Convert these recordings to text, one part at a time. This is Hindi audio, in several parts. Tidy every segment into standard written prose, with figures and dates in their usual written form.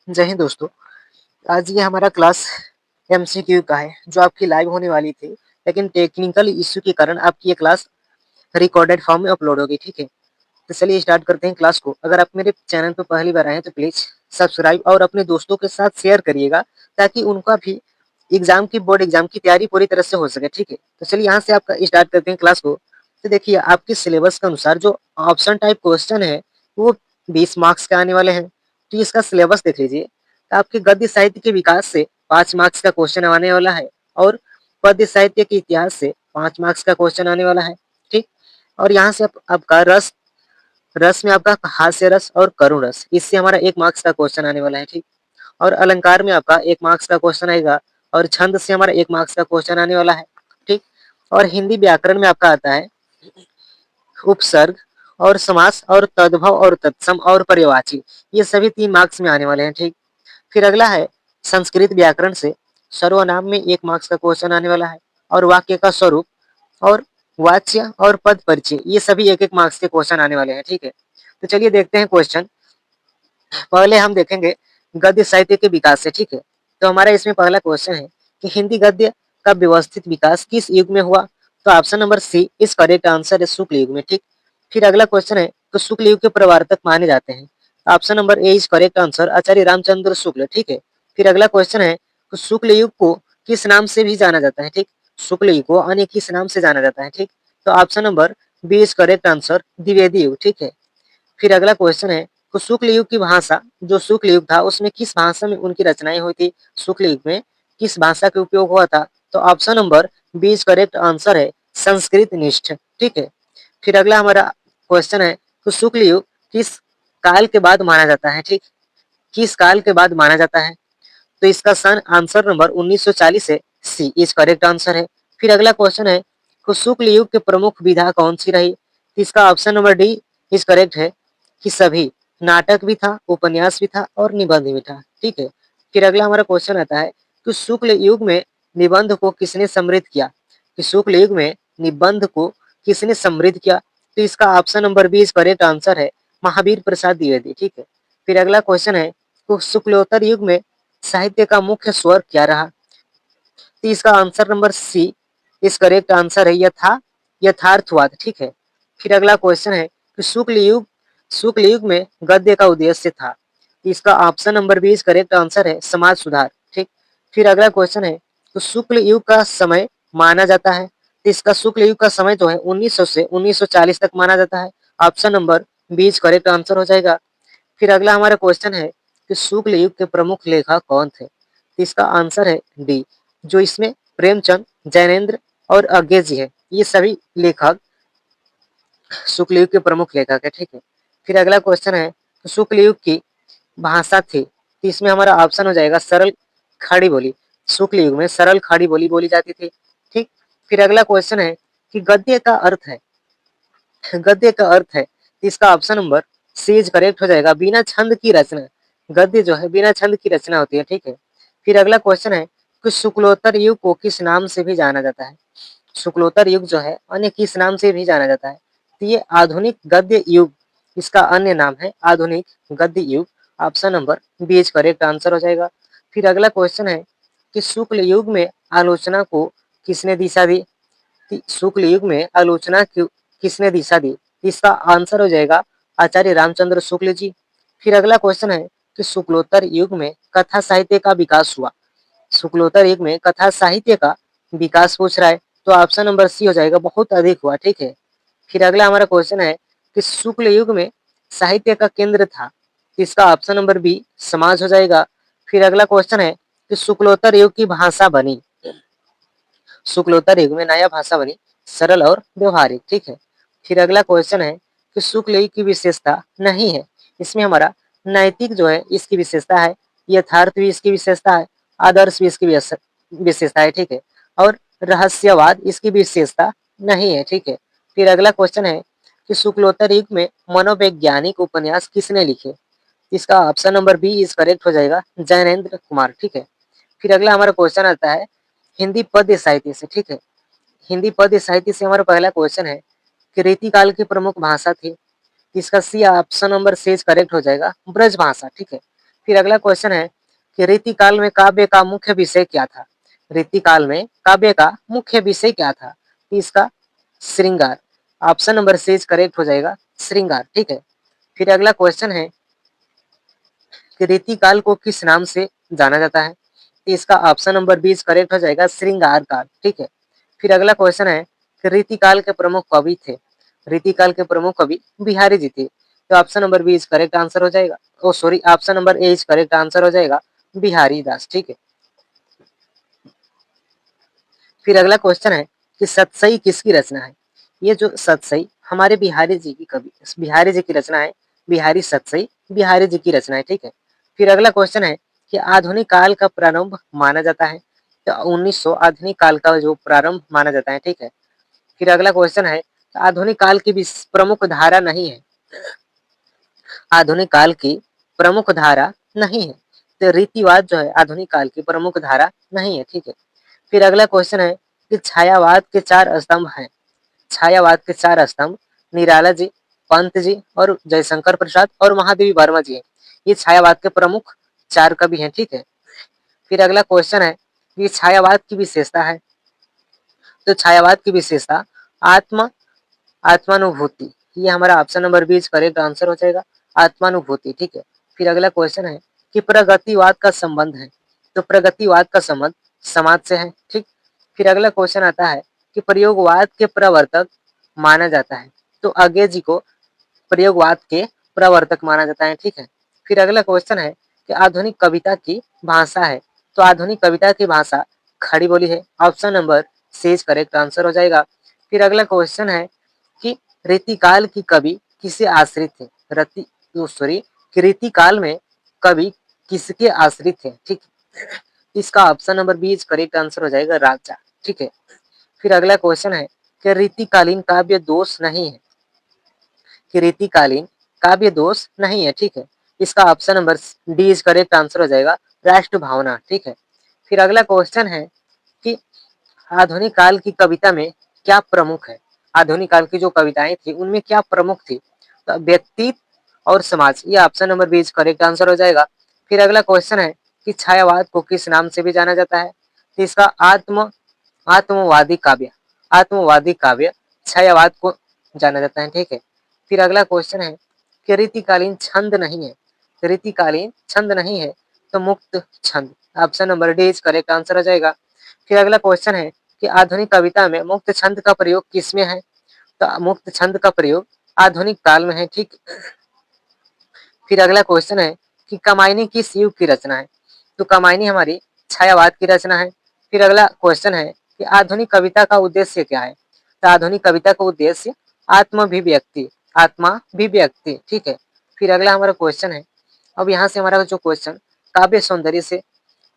जय हिंद दोस्तों। आज ये हमारा क्लास एमसीक्यू का है जो आपकी लाइव होने वाली थी, लेकिन टेक्निकल इश्यू के कारण आपकी ये क्लास रिकॉर्डेड फॉर्म में अपलोड होगी। ठीक है, तो चलिए स्टार्ट करते हैं क्लास को। अगर आप मेरे चैनल पर पहली बार आए हैं तो प्लीज सब्सक्राइब और अपने दोस्तों के साथ शेयर करिएगा, ताकि उनका भी बोर्ड एग्जाम की तैयारी पूरी तरह से हो सके। ठीक है, तो चलिए यहाँ से आप स्टार्ट करते हैं क्लास को। तो देखिए, आपके सिलेबस के अनुसार जो ऑप्शन टाइप क्वेश्चन है वो 20 मार्क्स के आने वाले हैं। तो इसका सिलेबस देख लीजिए। तो आपके गद्य साहित्य के विकास से 5 मार्क्स का क्वेश्चन आने वाला है, और पद्य साहित्य के इतिहास से 5 मार्क्स का क्वेश्चन आने वाला है। ठीक, और यहाँ से आपका रस रस में आपका हास्य रस और करुण रस, इससे हमारा 1 मार्क्स का क्वेश्चन आने वाला है। ठीक, और अलंकार में आपका 1 मार्क्स का क्वेश्चन आएगा, और छंद से हमारा 1 मार्क्स का क्वेश्चन आने वाला है। ठीक, और हिंदी व्याकरण में आपका आता है उपसर्ग और समास और तद्भव और तत्सम और पर्यायवाची, ये सभी 3 मार्क्स में आने वाले हैं। ठीक, फिर अगला है संस्कृत व्याकरण से सर्वनाम में 1 मार्क्स का क्वेश्चन आने वाला है, और वाक्य का स्वरूप और वाच्य और पद परिचय, ये सभी 1-1 मार्क्स के क्वेश्चन आने वाले हैं। ठीक है, तो चलिए देखते हैं क्वेश्चन। पहले हम देखेंगे गद्य साहित्य के विकास से। ठीक है, तो हमारा इसमें पहला क्वेश्चन है कि हिंदी गद्य का व्यवस्थित विकास किस युग में हुआ? तो ऑप्शन नंबर सी इस करेक्ट आंसर है शुक्ल युग में। ठीक, फिर अगला क्वेश्चन है तो शुक्ल युग के प्रवर्तक माने जाते हैं। Option number A is correct answer Acharya Ramchandra Shukla. ठीक है, फिर अगला क्वेश्चन है तो शुक्ल युग को किस नाम से भी जाना जाता है? ठीक, शुक्ल युग को अन्य किस नाम से जाना जाता है? ठीक, तो option number B is correct answer Dwivedi युग। ठीक है, फिर अगला क्वेश्चन है तो शुक्ल युग की भाषा, जो शुक्ल युग था उसमें किस भाषा में उनकी रचनाएं हुई थी? शुक्ल युग में किस भाषा का उपयोग हुआ था? तो option number B is correct answer है संस्कृत निष्ठ। ठीक है, फिर अगला हमारा क्वेश्चन है तो शुक्ल युग किस काल के बाद माना जाता है? ठीक, किस काल के बाद माना जाता है? तो इसका सन आंसर नंबर 1940 है, सी इज करेक्ट आंसर है। फिर अगला क्वेश्चन है तो शुक्ल युग के प्रमुख विधा कौन सी रही? तो इसका option number D is correct है कि सभी, नाटक भी था, उपन्यास भी था और निबंध भी था। ठीक है, फिर अगला हमारा क्वेश्चन आता है कि शुक्ल युग में निबंध को किसने समृद्ध किया? कि शुक्ल युग में निबंध को किसने समृद्ध किया? तो इसका option number B is correct answer है महावीर प्रसाद द्विवेदी। ठीक है, फिर अगला क्वेश्चन है तो शुक्लोत्तर युग में साहित्य का मुख्य स्वर क्या रहा? तो इसका आंसर नंबर सी इस करेक्ट आंसर है यथार्थवाद। ठीक है, फिर अगला क्वेश्चन है कि शुक्ल युग में गद्य का उद्देश्य था। तो इसका ऑप्शन नंबर बी इस करेक्ट आंसर है समाज सुधार। ठीक, फिर अगला क्वेश्चन है तो शुक्ल युग का समय माना जाता है। तो इसका शुक्ल युग का समय जो है 1900 से 1940 तक माना जाता है। Option number B is correct answer हो जाएगा। फिर अगला हमारा क्वेश्चन है कि शुक्ल युग के प्रमुख लेखक कौन थे? तो इसका आंसर है डी, जो इसमें प्रेमचंद, जैनेन्द्र और अज्ञे जी है, ये सभी लेखक शुक्ल युग के प्रमुख लेखक है। ठीक है, फिर अगला क्वेश्चन है तो शुक्ल युग की भाषा थी, तो इसमें हमारा ऑप्शन हो जाएगा सरल खड़ी बोली। शुक्ल युग में सरल खड़ी बोली बोली जाती थी। ठीक, फिर अगला क्वेश्चन है कि गद्य का अर्थ है, तो इसका option number C is correct हो जाएगा बिना छंद की रचना। गद्य जो है बिना छंद की रचना होती है। ठीक है, फिर अगला क्वेश्चन है कि शुक्लोत्तर युग को किस नाम से भी जाना जाता है? शुक्लोत्तर युग जो है अन्य किस नाम से भी जाना जाता है? तो ये आधुनिक गद्य युग, इसका अन्य नाम है आधुनिक गद्य युग। Option number B is correct answer हो जाएगा। फिर अगला क्वेश्चन है कि शुक्ल युग में आलोचना को किसने दिशा दी? शुक्ल युग में आलोचना किसने दिशा दी? इसका आंसर हो जाएगा आचार्य रामचंद्र शुक्ल जी। फिर अगला क्वेश्चन है कि शुक्लोत्तर युग में कथा साहित्य का विकास हुआ। शुक्लोत्तर युग में कथा साहित्य का विकास पूछ रहा है, तो ऑप्शन नंबर सी हो जाएगा बहुत अधिक हुआ। ठीक है, फिर अगला हमारा क्वेश्चन है कि शुक्ल युग में साहित्य का केंद्र था, इसका ऑप्शन नंबर बी समाज हो जाएगा। फिर अगला क्वेश्चन है कि शुक्लोत्तर युग की भाषा बनी, शुक्लोत्तर युग में नया भाषा बनी सरल और व्यवहारिक। ठीक है, फिर अगला क्वेश्चन है कि शुक्ल युग की विशेषता नहीं है, इसमें हमारा नैतिक जो है इसकी विशेषता है, यथार्थ भी इसकी विशेषता है, आदर्श भी इसकी विशेषता है। ठीक है, और रहस्यवाद इसकी विशेषता नहीं है। ठीक है, फिर अगला क्वेश्चन है कि शुक्लोत्तर युग में मनोवैज्ञानिक उपन्यास किसने लिखे? इसका option number B is correct हो जाएगा जैनेन्द्र कुमार। ठीक है, फिर अगला हमारा क्वेश्चन आता है हिंदी पद्य साहित्य से। ठीक है, हिंदी पद्य साहित्य से हमारा पहला क्वेश्चन है कि रीतिकाल की प्रमुख भाषा थी, इसका सी ऑप्शन नंबर से करेक्ट हो जाएगा ब्रज भाषा। ठीक है, फिर अगला क्वेश्चन है कि रीतिकाल में काव्य का मुख्य विषय क्या था। रीतिकाल में काव्य का मुख्य विषय क्या था। इसका श्रृंगार। ऑप्शन नंबर सी करेक्ट हो जाएगा, श्रृंगार। ठीक है। फिर अगला क्वेश्चन है कि रीतिकाल को किस नाम से जाना जाता है। इसका ऑप्शन नंबर 20 करेक्ट हो जाएगा, श्रृंगार काल। ठीक है। फिर अगला क्वेश्चन है कि रीतिकाल के प्रमुख कवि थे। रीतिकाल के प्रमुख कवि बिहारी जी थे। तो ऑप्शन नंबर 20 करेक्ट आंसर हो जाएगा। Oh sorry, option number A correct answer हो जाएगा, बिहारी दास। ठीक है। फिर अगला क्वेश्चन है कि सतसई किसकी रचना है। ये जो सतसई हमारे बिहारी जी की कवि, बिहारी जी की रचना है। बिहारी सतसई बिहारी जी की रचना है। ठीक है। फिर अगला क्वेश्चन है कि आधुनिक काल का प्रारंभ माना जाता है। तो 1900 आधुनिक काल का जो प्रारंभ माना जाता है। ठीक है। फिर अगला क्वेश्चन है आधुनिक काल की भी प्रमुख धारा नहीं है। आधुनिक काल की प्रमुख धारा नहीं है। तो रीतिवाद जो है आधुनिक काल की प्रमुख धारा नहीं है। ठीक है। फिर अगला क्वेश्चन है कि छायावाद के 4 स्तंभ हैं। छायावाद के 4 स्तंभ निराला जी, पंत जी और जयशंकर प्रसाद और महादेवी वर्मा जी हैं। ये छायावाद के प्रमुख 4 कवि हैं। ठीक है। फिर अगला क्वेश्चन है कि छायावाद की विशेषता है। तो छायावाद की विशेषता आत्मा आत्मानुभूति। ये हमारा ऑप्शन नंबर 20 करेक्ट आंसर हो जाएगा, आत्मानुभूति। ठीक है। फिर अगला क्वेश्चन है कि प्रगतिवाद का संबंध है। तो प्रगतिवाद का संबंध समाज से है। ठीक। फिर अगला क्वेश्चन आता है कि प्रयोगवाद के प्रवर्तक माना जाता है। तो आगे जी को प्रयोगवाद के प्रवर्तक माना जाता है। ठीक है। फिर अगला क्वेश्चन है कि आधुनिक कविता की भाषा है। तो आधुनिक कविता की भाषा खड़ी बोली है। Option number C correct answer हो जाएगा। फिर अगला क्वेश्चन है कि रीतिकाल की कवि किसे आश्रित थे। रति सॉरी रीतिकाल में कवि किसके आश्रित थे। ठीक। इसका ऑप्शन नंबर 20 करेक्ट आंसर हो जाएगा, राजा। ठीक है। फिर अगला क्वेश्चन है कि रीतिकालीन काव्य दोष नहीं है। कि रीतिकालीन काव्य दोष नहीं है। ठीक है। इसका option number D correct answer हो जाएगा, राष्ट्र भावना। ठीक है। फिर अगला क्वेश्चन है कि आधुनिक काल की कविता में क्या प्रमुख है। आधुनिक काल की जो कविताएं थी उनमें क्या प्रमुख थी। तो व्यक्तित्व और समाज। ये ऑप्शन नंबर 20 करेक्ट आंसर हो जाएगा। फिर अगला क्वेश्चन है कि छायावाद को किस नाम से भी जाना जाता है। तो इसका आत्मवादी काव्य। आत्मवादी काव्य छायावाद को जाना जाता है। ठीक है। फिर अगला क्वेश्चन है कि रीतिकालीन छंद नहीं है। रीतिकालीन छंद नहीं है तो मुक्त छंद। Option number D correct answer हो जाएगा। फिर अगला क्वेश्चन है कि आधुनिक कविता में मुक्त छंद का प्रयोग किसमें है। तो मुक्त छंद का प्रयोग आधुनिक काल में है। ठीक। फिर अगला क्वेश्चन है कि कमायनी किस युग की रचना है। तो कमायनी हमारी छायावाद की रचना है। फिर अगला क्वेश्चन है कि आधुनिक कविता का उद्देश्य क्या है। तो आधुनिक कविता का उद्देश्य आत्माभिव्यक्ति। आत्माभिव्यक्ति। ठीक है। फिर अगला हमारा क्वेश्चन है, अब यहाँ से हमारा जो क्वेश्चन काव्य सौंदर्य से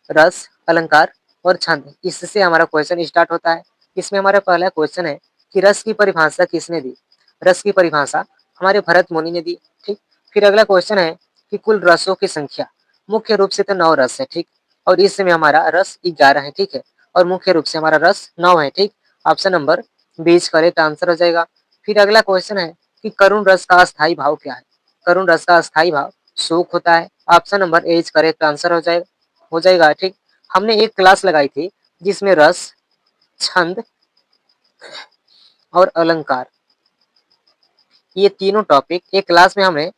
रस, अलंकार और छंद, इससे हमारा क्वेश्चन स्टार्ट होता है। इसमें हमारा पहला क्वेश्चन है कि रस की परिभाषा किसने दी। रस की परिभाषा हमारे भरत मुनि ने दी। ठीक। फिर अगला क्वेश्चन है कि कुल रसों की संख्या। मुख्य रूप से तो 9 रस है। ठीक। और इसमें हमारा रस 11 है। ठीक है। और मुख्य रूप से हमारा रस 9 है। ठीक। ऑप्शन नंबर 20 करेक्ट आंसर हो जाएगा। फिर अगला क्वेश्चन है कि करुण रस का अस्थायी भाव क्या है। करुण रस का अस्थायी भाव शोक होता है। Option number A correct answer हो जाएगा। ठीक। हमने एक क्लास लगाई थी जिसमें रस, छंद और अलंकार, ये तीनों टॉपिक एक क्लास में हमने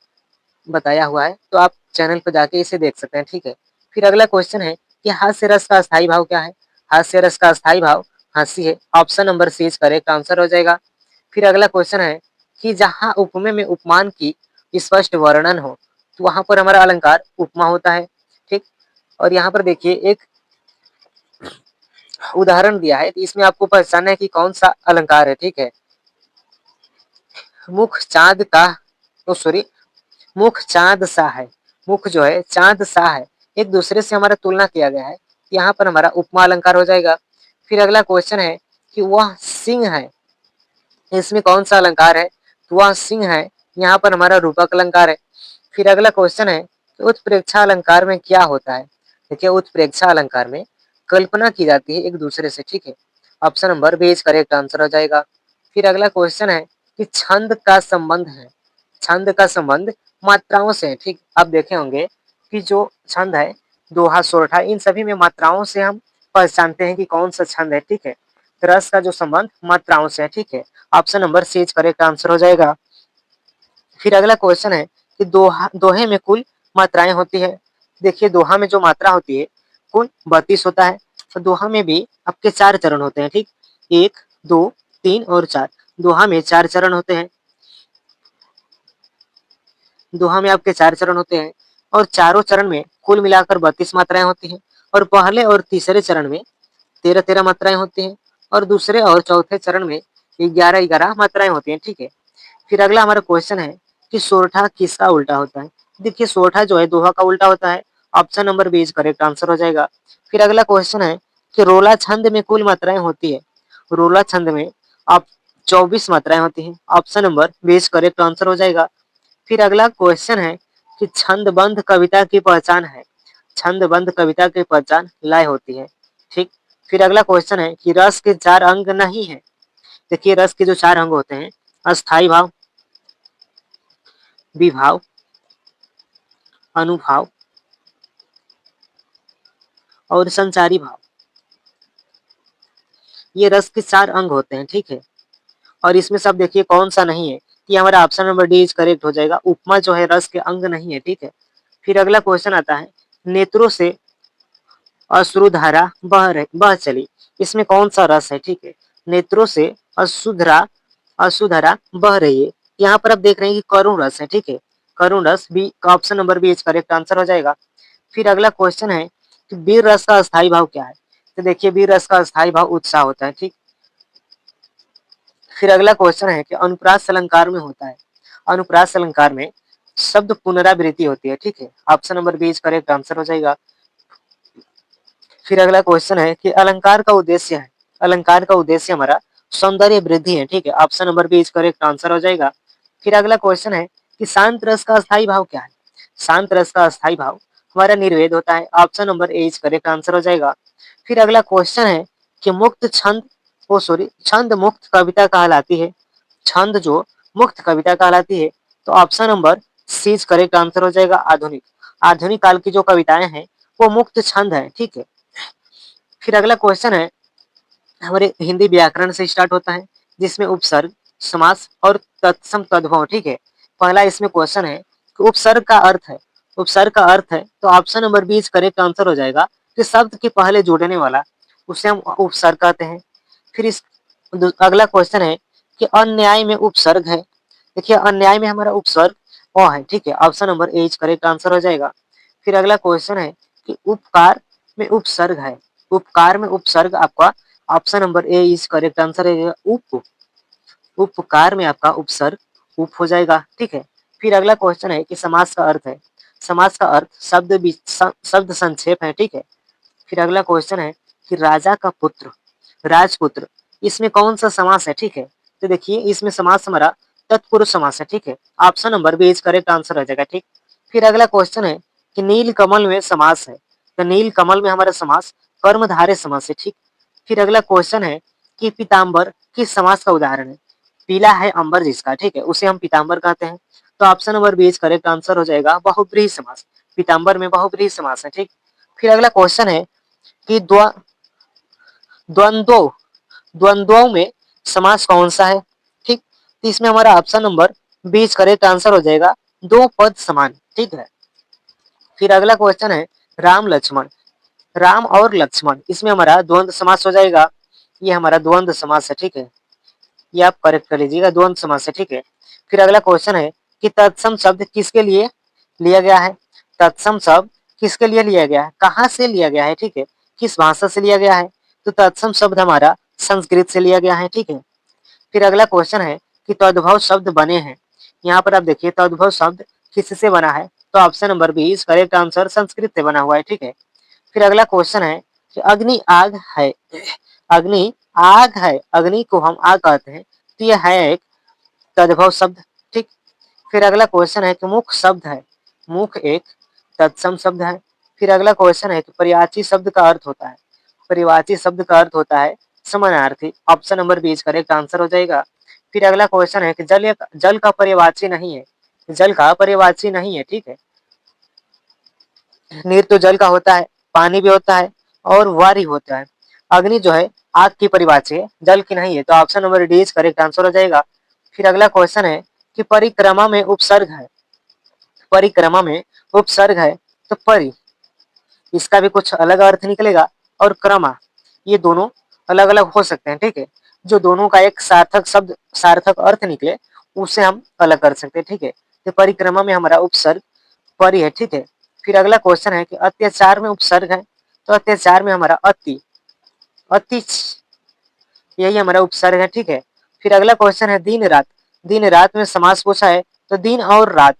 बताया हुआ है। तो आप चैनल पर जाके इसे देख सकते हैं। ठीक है। फिर अगला क्वेश्चन है कि हास्य रस का अस्थायी भाव क्या है। हास्य रस का अस्थायी भाव हंसी है। Option number C correct answer हो जाएगा। फिर अगला क्वेश्चन है कि जहां उपमेय में उपमान की स्पष्ट वर्णन हो तो वहां पर हमारा अलंकार उपमा होता है। ठीक। और यहाँ पर देखिए एक उदाहरण दिया है, तो इसमें आपको पहचानना है कि कौन सा अलंकार है। ठीक है। मुख चांद का, तो सॉरी, मुख चांद सा है। मुख जो है चांद सा है, एक दूसरे से हमारा तुलना किया गया है। यहाँ पर हमारा उपमा अलंकार हो जाएगा। फिर अगला क्वेश्चन है कि वह सिंह है, इसमें कौन सा अलंकार है। तो वह सिंह है, यहाँ पर हमारा रूपक अलंकार है। फिर अगला क्वेश्चन है कि उत्प्रेक्षा अलंकार में क्या होता है। देखिए उत्प्रेक्षा अलंकार में कल्पना की जाती है एक दूसरे से। ठीक है। Option number B correct answer हो जाएगा। फिर अगला क्वेश्चन है कि छंद का संबंध है। छंद का संबंध मात्राओं से है। ठीक। आप देखे होंगे कि जो छंद है दोहा, सोरठा, इन सभी में मात्राओं से हम पहचानते हैं कि कौन सा छंद है, ठीक है। तो रस का जो संबंध मात्राओं से है, ठीक है। Option number C correct answer हो जाएगा। फिर अगला क्वेश्चन है कि दोहे में कुल मात्राएं होती है। देखिए दोहा में जो मात्रा होती है कुल 32 होता है। तो दोहा में भी आपके 4 चरण होते हैं, ठीक। 1, 2, 3 और 4। दोहा में 4 चरण होते हैं। दोहा में आपके 4 चरण होते हैं और चारों चरण में कुल मिलाकर 32 मात्राएं होती हैं। और पहले और तीसरे चरण में 13-13 मात्राएं होती हैं और दूसरे और चौथे चरण में 11-11 मात्राएं होती हैं, ठीक है। फिर अगला हमारा क्वेश्चन है कि सोरठा किसका उल्टा होता है। देखिए सोरठा जो है दोहा का उल्टा होता है। Option number B correct answer हो जाएगा। फिर अगला क्वेश्चन है कि रोला छंद में कुल मात्राएं होती है। रोला छंद में आप 24 मात्राएं होती हैं। Option number B correct answer हो जाएगा। फिर अगला क्वेश्चन है कि छंदबद्ध कविता की पहचान है। छंदबद्ध कविता की पहचान लय होती है, ठीक। फिर अगला क्वेश्चन है कि रस के 4 अंग नहीं है। देखिए रस के जो 4 अंग होते हैं अस्थाई भाव, विभाव, अनुभाव और संचारी भाव, ये रस के 4 अंग होते हैं, ठीक है। और इसमें सब देखिए कौन सा नहीं है, ये हमारा ऑप्शन नंबर डी करेक्ट हो जाएगा। उपमा जो है रस के अंग नहीं है, ठीक है। फिर अगला क्वेश्चन आता है नेत्रों से अश्रुधारा बह चली, इसमें कौन सा रस है, ठीक है। नेत्रों से अश्रुधारा बह रही है, यहाँ पर आप देख रहे हैं कि करुण रस है, ठीक है। करुण रस बी का option number B correct answer हो जाएगा। फिर अगला क्वेश्चन है कि वीर रस का अस्थाई भाव क्या है। तो देखिए वीर रस का अस्थाई भाव उत्साह होता है, ठीक। फिर अगला क्वेश्चन है कि अनुप्रास अलंकार में होता है। अनुप्रास अलंकार में शब्द पुनरावृत्ति होती है, ठीक है। Option number B correct answer हो जाएगा। फिर अगला क्वेश्चन है कि अलंकार का उद्देश्य है। अलंकार का उद्देश्य हमारा सौंदर्य वृद्धि है, ठीक है। Option number B correct answer हो जाएगा। फिर अगला क्वेश्चन है कि शांत रस का अस्थाई भाव क्या है। शांत रस का अस्थाई भाव हमारा निर्वेद होता है। Option number A correct answer हो जाएगा। फिर अगला क्वेश्चन है कि मुक्त छंद छंद मुक्त कविता कहलाती है। छंद जो मुक्त कविता कहलाती है तो option number C correct answer हो जाएगा। आधुनिक आधुनिक काल की जो कविताएं हैं वो मुक्त छंद है, ठीक है। फिर अगला क्वेश्चन है हमारे हिंदी व्याकरण से स्टार्ट होता है जिसमें उपसर्ग, समास और तत्सम तद्भव, ठीक है। पहला इसमें क्वेश्चन है कि उपसर्ग का अर्थ है। उपसर्ग का अर्थ है तो option number B correct answer हो जाएगा कि शब्द के पहले जोड़ने वाला उसे हम उपसर्ग कहते हैं। फिर इस अगला क्वेश्चन है कि अन्याय में उपसर्ग है। देखिए अन्याय में हमारा उपसर्ग ओ है, ठीक है। Option number A correct answer हो जाएगा। फिर अगला क्वेश्चन है कि उपकार में उपसर्ग है। उपकार में उपसर्ग आपका option number A correct answer है। उपकार में आपका उपसर्ग उप हो जाएगा, ठीक है। फिर अगला क्वेश्चन है कि समास का अर्थ है। समास का अर्थ शब्द संक्षेप है, ठीक है। फिर अगला क्वेश्चन है कि राजा का पुत्र, राजपुत्र, इसमें कौन सा समास है, ठीक है। तो देखिए इसमें समास हमारा तत्पुरुष समास है, ठीक है। Option number B correct answer हो जाएगा, ठीक। फिर अगला क्वेश्चन है कि नील कमल में समास है। तो नील कमल में हमारा समास कर्मधारय समास है, ठीक। फिर अगला क्वेश्चन है कि पीताम्बर किस समास का उदाहरण है। पीला है अंबर जिसका, ठीक है, उसे हम पीताम्बर कहते हैं। तो option number B correct answer हो जाएगा बहुब्रीहि समास। पीताम्बर में बहुब्रीहि समास है, ठीक। फिर अगला क्वेश्चन है कि द्वंद्व द्वंद्वों में समास कौन सा है, ठीक। तो इसमें हमारा ऑप्शन नंबर 20 करेक्ट आंसर हो जाएगा दो पद समान, ठीक है। फिर अगला क्वेश्चन है राम लक्ष्मण, राम और लक्ष्मण, इसमें हमारा द्वंद्व समास हो जाएगा। ये हमारा द्वंद्व समास है, ठीक है। ये आप करेक्ट कर लीजिएगा, द्वंद्व समास है, ठीक है। फिर अगला क्वेश्चन है कि तत्सम शब्द किसके लिए लिया गया है। तत्सम शब्द किसके लिए लिया गया है, कहाँ से लिया गया है, ठीक है, किस भाषा से लिया गया है। तो तत्सम शब्द हमारा संस्कृत से लिया गया है, ठीक है। फिर अगला क्वेश्चन है कि तद्भव शब्द बने हैं। यहाँ पर आप देखिए तद्भव शब्द किससे बना है। तो option number 20 correct answer Sanskrit से बना हुआ है, ठीक है। फिर अगला क्वेश्चन है कि अग्नि आग है। अग्नि आग है, अग्नि को हम आग कहते हैं तो यह है एक तद्भव शब्द, ठीक। फिर अगला क्वेश्चन है कि मुख शब्द है। मुख एक तत्सम शब्द है। फिर अगला क्वेश्चन है कि पर्यायवाची शब्द का अर्थ होता है। पर्यायवाची शब्द का अर्थ होता है समानार्थी। ऑप्शन नंबर 20 करेक्ट आंसर हो जाएगा। फिर अगला क्वेश्चन है कि जल का पर्यायवाची नहीं है। जल का पर्यायवाची नहीं है, ठीक है। नीर तो जल का होता है, पानी भी होता है और वारी होता है। अग्नि जो है आग की परिभाषा है, जल की नहीं है, तो option number D is correct answer हो जाएगा। फिर अगला क्वेश्चन है कि परिक्रमा में उपसर्ग है, परिक्रमा में उपसर्ग है तो परि, इसका भी कुछ अलग अर्थ निकलेगा, और क्रमा, ये दोनों अलग अलग हो सकते हैं, ठीक है। जो दोनों का एक सार्थक शब्द, सार्थक अर्थ निकले, उसे हम अलग कर सकते हैं, ठीक है। तो परिक्रमा में हमारा उपसर्ग परि है, ठीक है। फिर अगला क्वेश्चन है कि अत्याचार में उपसर्ग है, तो अत्याचार में हमारा अति, अति, यही हमारा उपसर्ग है, ठीक है। फिर अगला क्वेश्चन है दिन रात, दिन रात में समास पूछा है, तो दिन और रात,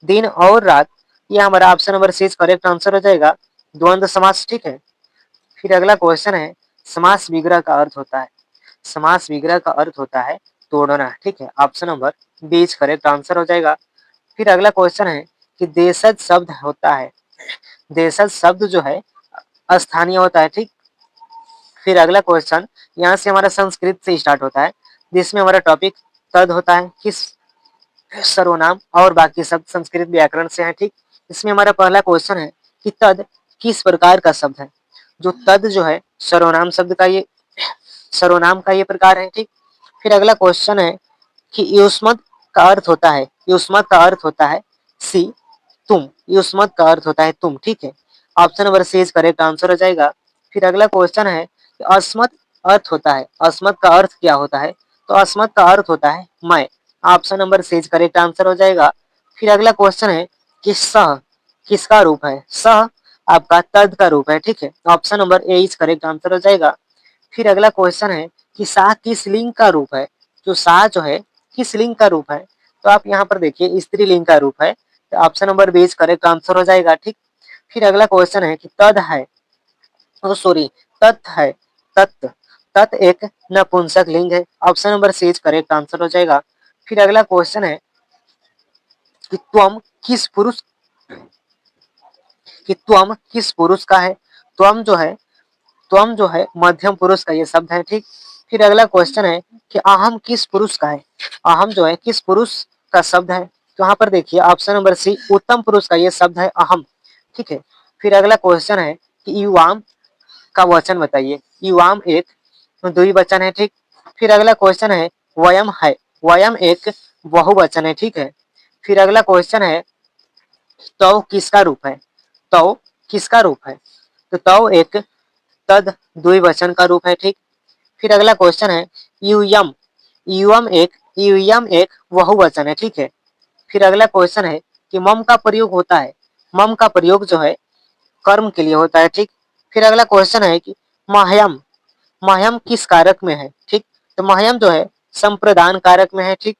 दिन और रात, ये हमारा option number C correct answer हो जाएगा, द्वंद्व समास, ठीक है। फिर अगला क्वेश्चन है समास विग्रह का अर्थ होता है, समास विग्रह का अर्थ होता है तोड़ना, ठीक है। Option number B correct answer हो जाएगा। फिर अगला क्वेश्चन है कि देशज शब्द होता है, देशज शब्द जो है स्थानीय होता है, ठीक। फिर अगला क्वेश्चन यहाँ से हमारा संस्कृत से स्टार्ट होता है, जिसमें हमारा टॉपिक तद होता है, किस सर्वनाम, और बाकी सब संस्कृत व्याकरण से है, ठीक। इसमें हमारा पहला क्वेश्चन है कि तद किस प्रकार का शब्द है, जो तद जो है सर्वनाम शब्द का, ये सर्वनाम का ये प्रकार है, ठीक। फिर अगला क्वेश्चन है कि युष्मत का अर्थ होता है, युष्मत का अर्थ होता है सी, तुम, युष्मत का अर्थ होता है तुम, ठीक है। Option number C correct answer हो जाएगा। फिर अगला क्वेश्चन है कि अस्मत् अर्थ होता है, अस्मत् का अर्थ क्या होता है, तो अस्मत् का अर्थ होता है मैं, option number C correct answer हो जाएगा। फिर अगला क्वेश्चन है कि सह किसका रूप है, सह आपका तद का रूप है, ठीक है। Option number A is correct answer हो जाएगा। फिर अगला क्वेश्चन है कि सा किस लिंग का रूप है, जो सा जो है किस लिंग का रूप है, तो आप यहाँ पर देखिए स्त्रीलिंग का रूप है, तो option number B correct answer हो जाएगा, ठीक। फिर अगला क्वेश्चन है कि तद है, ओ सॉरी, तत् है, तत्, तत् एक नपुंसक लिंग है, option number C correct answer हो जाएगा। फिर अगला क्वेश्चन है कि त्वम किस पुरुष, कि त्वम किस पुरुष का है, त्वम जो है, त्वम जो है मध्यम पुरुष का ये शब्द है, ठीक। फिर अगला क्वेश्चन है कि अहम किस पुरुष का है, अहम जो है किस पुरुष का शब्द है, तो यहाँ पर देखिए ऑप्शन नंबर सी उत्तम पुरुष का ये शब्द है अहम, ठीक है। फिर अगला क्वेश्चन है कि युवाम का वचन बताइए, युवाम एक द्विवचन है, ठीक। फिर अगला क्वेश्चन है वयम एक बहुवचन है, ठीक है। फिर अगला क्वेश्चन है तव किसका रूप है, तव किसका रूप है, तो तव एक तद द्विवचन का रूप है, ठीक। फिर अगला क्वेश्चन है यूयम, यूयम एक बहुवचन है, ठीक है। फिर अगला क्वेश्चन है कि मम का प्रयोग होता है, मम का प्रयोग जो है कर्म के लिए होता है, ठीक। फिर अगला क्वेश्चन है कि महयम, महयम किस कारक में है, ठीक, तो महयम जो है संप्रदान कारक में है, ठीक।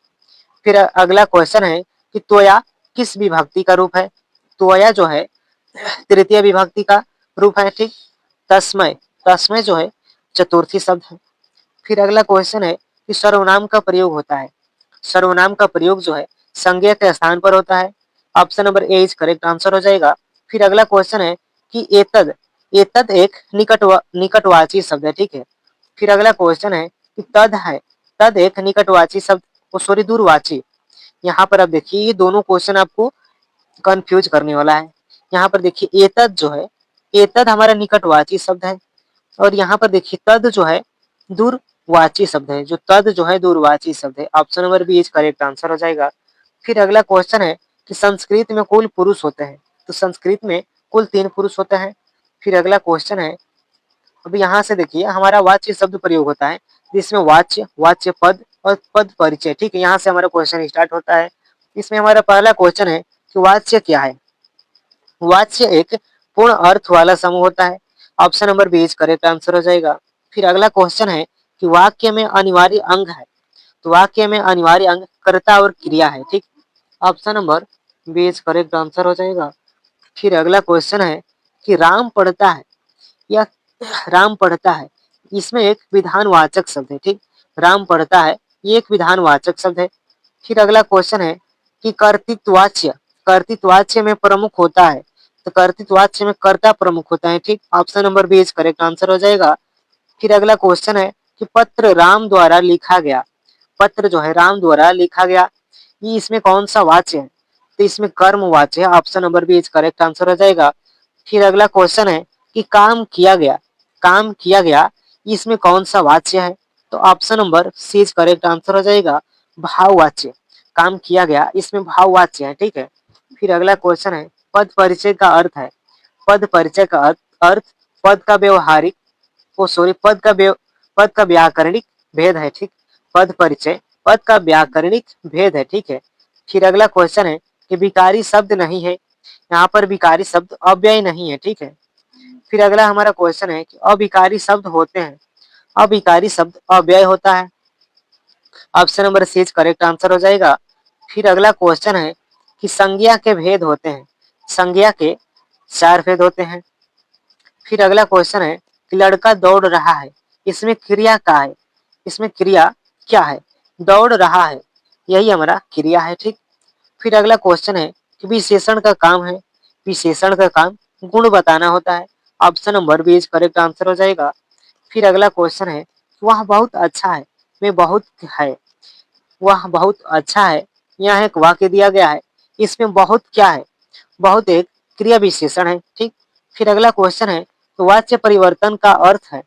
फिर अगला क्वेश्चन है कि त्वया किस विभक्ति का रूप है, त्वया जो है तृतीय विभक्ति का रूप है, ठीक। तस्मय, तस्मय जो है चतुर्थी शब्द है। फिर अगला क्वेश्चन है कि सर्वनाम का प्रयोग होता है, सर्वनाम का प्रयोग जो है संज्ञा के स्थान पर होता है, option number A is correct answer हो जाएगा। फिर अगला क्वेश्चन है कि एतद, एतद एक निकटवाची शब्द है, ठीक है। फिर अगला क्वेश्चन है कि तद है, तद एक निकटवाची शब्द, सॉरी दूरवाची। यहाँ पर आप देखिए ये दोनों क्वेश्चन आपको कंफ्यूज करने वाला है। यहाँ पर देखिए एतद जो है, एतद हमारा निकटवाची शब्द है, और यहाँ पर देखिए तद जो है दूरवाची शब्द है, जो तद जो है दूरवाची शब्द है, option number B is correct answer हो जाएगा। फिर अगला क्वेश्चन है कि संस्कृत में कुल पुरुष होते हैं, तो संस्कृत में कुल 3 पुरुष होते हैं। फिर अगला क्वेश्चन है, अब यहाँ से देखिए हमारा वाच्य शब्द प्रयोग होता है, जिसमें वाच्य, वाच्य पद और पद परिचय, ठीक है। यहाँ से हमारा क्वेश्चन स्टार्ट होता है। इसमें हमारा पहला क्वेश्चन है कि वाच्य क्या है, वाच्य एक पूर्ण अर्थ वाला समूह होता है, option number B is correct answer हो जाएगा। फिर अगला क्वेश्चन है कि वाक्य में अनिवार्य अंग है, तो वाक्य में अनिवार्य अंग कर्ता और क्रिया है, ठीक, option number B is correct answer हो जाएगा। फिर अगला क्वेश्चन है कि राम पढ़ता है, या राम पढ़ता है, इसमें एक विधानवाचक शब्द है, ठीक, राम पढ़ता है ये एक विधानवाचक शब्द है। फिर अगला क्वेश्चन है कि कर्तृत्ववाच्य, कर्तृत्ववाच्य में प्रमुख होता है, तो कर्तृत्ववाच्य में कर्ता प्रमुख होता है, ठीक, option number B is correct answer हो जाएगा। फिर अगला क्वेश्चन है कि पत्र राम द्वारा लिखा गया, पत्र जो है राम द्वारा लिखा गया, ये इसमें कौन सा वाच्य है, तो इसमें कर्म वाच्य है, option number B is correct answer हो जाएगा। फिर अगला क्वेश्चन है कि काम किया गया इसमें कौन सा वाच्य है? तो option number C is correct answer हो जाएगा भाववाच्य। काम किया गया इसमें भाववाच्य है, ठीक है। फिर अगला क्वेश्चन है पद परिचय का अर्थ है। पद परिचय का अर्थ पद का व्यवहारिक पद का व्याकरणिक भेद है, ठीक। पद परिचय पद का व्याकरणिक भेद है, ठीक है। फिर अगला क्वेश्चन है कि विकारी शब्द नहीं है। यहाँ पर विकारी शब्द अव्यय नहीं है, ठीक है। फिर अगला हमारा क्वेश्चन है कि अविकारी शब्द होते हैं। अविकारी शब्द अव्यय होता है। Option number C correct answer हो जाएगा। फिर अगला क्वेश्चन है कि संज्ञा के भेद होते हैं। संज्ञा के 4 भेद होते हैं। फिर अगला क्वेश्चन है कि लड़का दौड़ रहा है, इसमें क्रिया क्या है? इसमें क्रिया क्या है? दौड़ रहा है, यही हमारा क्रिया है, ठीक। फिर अगला क्वेश्चन है कि विशेषण का काम है। विशेषण का काम गुण बताना होता है। Option number B correct answer हो जाएगा। फिर अगला क्वेश्चन है वह बहुत अच्छा है, में बहुत है, वह बहुत अच्छा है। यहाँ एक वाक्य दिया गया है, इसमें बहुत क्या है? बहुत एक क्रिया विशेषण है, ठीक। फिर अगला क्वेश्चन है तो वाच्य परिवर्तन का अर्थ है।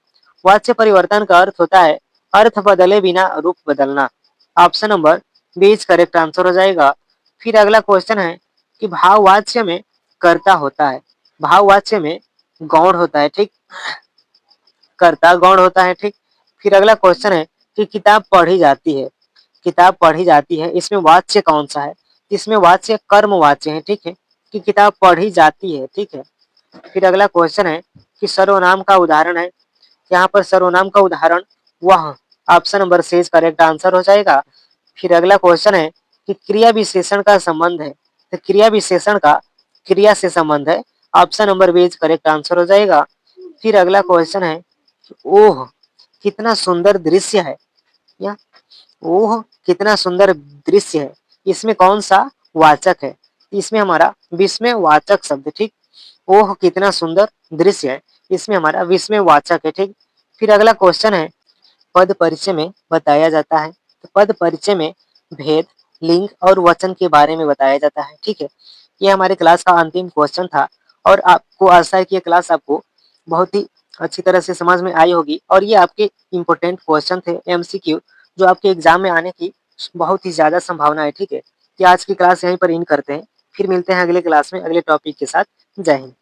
वाच्य परिवर्तन का अर्थ होता है अर्थ बदले बिना रूप बदलना। Option number B correct answer हो जाएगा। फिर अगला क्वेश्चन है कि भाववाच्य में कर्ता होता है, भाववाच्य में गौण होता है, ठीक। कर्ता गौण होता है, ठीक। फिर अगला क्वेश्चन है कि किताब पढ़ी जाती है। किताब पढ़ी जाती है, इसमें वाच्य कौन सा है? इसमें वाच्य कर्म वाच्य है, ठीक है, कि किताब पढ़ी जाती है, ठीक है। फिर अगला क्वेश्चन है कि सर्वनाम का उदाहरण है। यहाँ पर सर्वनाम का उदाहरण वह। Option number C correct answer हो जाएगा। फिर अगला क्वेश्चन है कि क्रिया विशेषण का संबंध है। तो क्रिया विशेषण का क्रिया से संबंध है। Option number B correct answer हो जाएगा। फिर अगला क्वेश्चन है कि ओह कितना सुंदर दृश्य है। या ओह कितना सुंदर दृश्य है, इसमें कौन सा वाचक है? इसमें हमारा विस्मय वाचक शब्द, ठीक। ओह कितना सुंदर दृश्य है, इसमें हमारा विस्मय वाचक है, ठीक। फिर अगला क्वेश्चन है पद परिचय में बताया जाता है। तो पद परिचय में भेद, लिंग और वचन के बारे में बताया जाता है, ठीक है। ये हमारे क्लास का अंतिम क्वेश्चन था और आपको आशा है कि ये क्लास आपको बहुत ही अच्छी तरह से समझ में आई होगी और ये आपके इम्पोर्टेंट क्वेश्चन थे एमसीक्यू, जो आपके एग्जाम में आने की बहुत ही ज्यादा संभावना है, ठीक है। कि आज की क्लास यहीं पर इन करते हैं, फिर मिलते हैं अगले क्लास में अगले टॉपिक के साथ। जय हिंद।